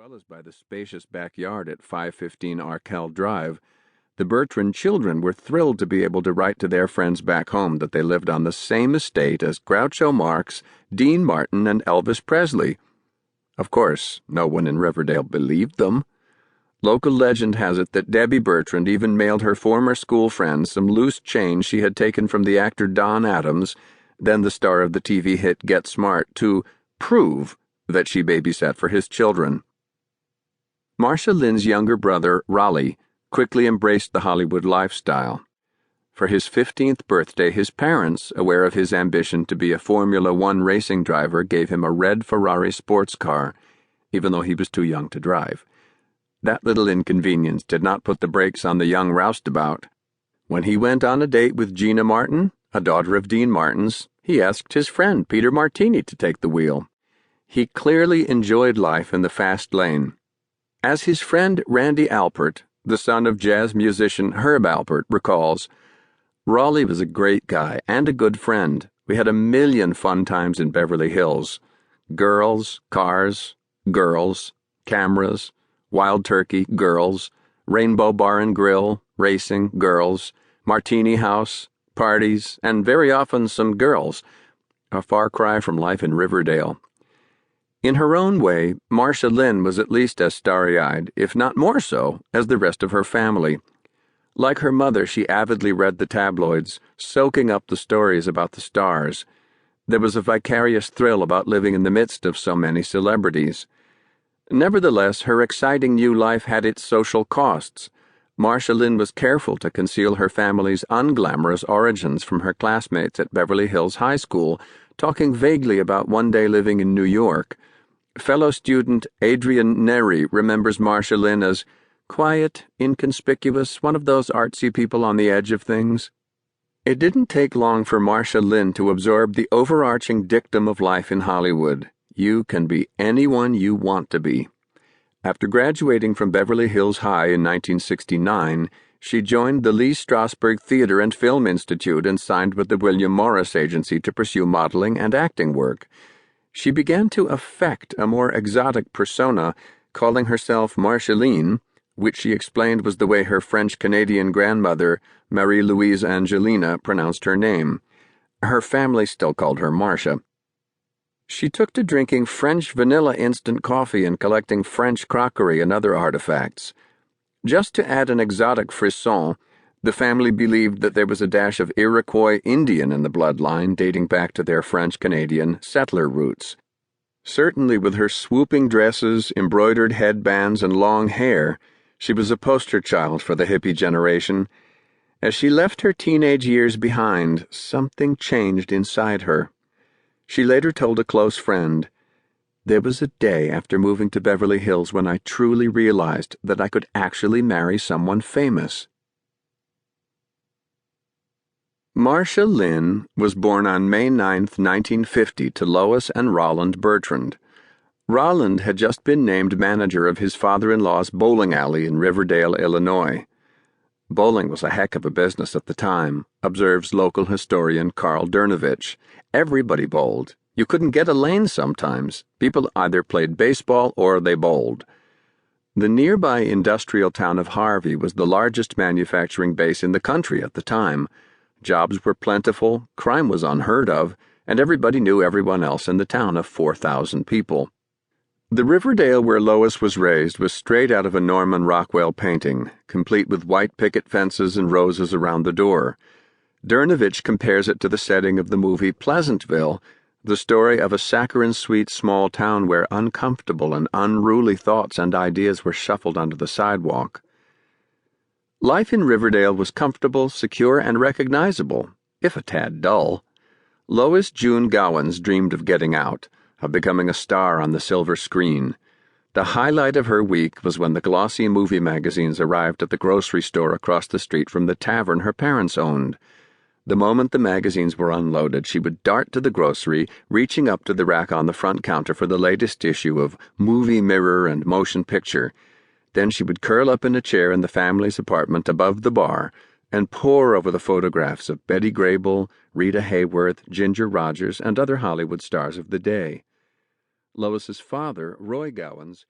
well as by the spacious backyard at 515 Arkell Drive, the Bertrand children were thrilled to be able to write to their friends back home that they lived on the same estate as Groucho Marx, Dean Martin, and Elvis Presley. Of course, no one in Riverdale believed them. Local legend has it that Debbie Bertrand even mailed her former school friend some loose change she had taken from the actor Don Adams, then the star of the TV hit Get Smart, to prove that she babysat for his children. Marcia Lynn's younger brother, Raleigh, quickly embraced the Hollywood lifestyle. For his 15th birthday, his parents, aware of his ambition to be a Formula One racing driver, gave him a red Ferrari sports car, even though he was too young to drive. That little inconvenience did not put the brakes on the young roustabout. When he went on a date with Gina Martin, a daughter of Dean Martin's, he asked his friend Peter Martini to take the wheel. He clearly enjoyed life in the fast lane. As his friend Randy Alpert, the son of jazz musician Herb Alpert, recalls, "Raleigh was a great guy and a good friend. We had a million fun times in Beverly Hills. Girls, cars, girls, cameras, wild turkey, girls, Rainbow Bar and Grill, racing, girls, Martini House, parties, and very often some girls. A far cry from life in Riverdale." In her own way, Marcia Lynn was at least as starry-eyed, if not more so, as the rest of her family. Like her mother, she avidly read the tabloids, soaking up the stories about the stars. There was a vicarious thrill about living in the midst of so many celebrities. Nevertheless, her exciting new life had its social costs. Marcia Lynn was careful to conceal her family's unglamorous origins from her classmates at Beverly Hills High School, talking vaguely about one day living in New York. Fellow student Adrian Neri remembers Marcia Lynn as quiet, inconspicuous, one of those artsy people on the edge of things. It didn't take long for Marcia Lynn to absorb the overarching dictum of life in Hollywood. You can be anyone you want to be. After graduating from Beverly Hills High in 1969, she joined the Lee Strasberg Theater and Film Institute and signed with the William Morris Agency to pursue modeling and acting work. She began to affect a more exotic persona, calling herself Marceline, which she explained was the way her French-Canadian grandmother, Marie-Louise Angelina, pronounced her name. Her family still called her Marcia. She took to drinking French vanilla instant coffee and collecting French crockery and other artifacts. Just to add an exotic frisson, the family believed that there was a dash of Iroquois Indian in the bloodline dating back to their French-Canadian settler roots. Certainly with her swooping dresses, embroidered headbands, and long hair, she was a poster child for the hippie generation. As she left her teenage years behind, something changed inside her. She later told a close friend, "There was a day after moving to Beverly Hills when I truly realized that I could actually marry someone famous." Marcia Lynn was born on May 9, 1950, to Lois and Roland Bertrand. Roland had just been named manager of his father-in-law's bowling alley in Riverdale, Illinois. Bowling was a heck of a business at the time, observes local historian Carl Dernovich. Everybody bowled. You couldn't get a lane sometimes. People either played baseball or they bowled. The nearby industrial town of Harvey was the largest manufacturing base in the country at the time. Jobs were plentiful, crime was unheard of, and everybody knew everyone else in the town of 4,000 people. The Riverdale where Lois was raised was straight out of a Norman Rockwell painting, complete with white picket fences and roses around the door. Dernovich compares it to the setting of the movie Pleasantville, the story of a saccharine-sweet small town where uncomfortable and unruly thoughts and ideas were shuffled onto the sidewalk. Life in Riverdale was comfortable, secure, and recognizable, if a tad dull. Lois June Gowans dreamed of getting out, of becoming a star on the silver screen. The highlight of her week was when the glossy movie magazines arrived at the grocery store across the street from the tavern her parents owned. The moment the magazines were unloaded, she would dart to the grocery, reaching up to the rack on the front counter for the latest issue of Movie Mirror and Motion Picture. Then she would curl up in a chair in the family's apartment above the bar and pore over the photographs of Betty Grable, Rita Hayworth, Ginger Rogers, and other Hollywood stars of the day. Lois's father, Roy Gowans,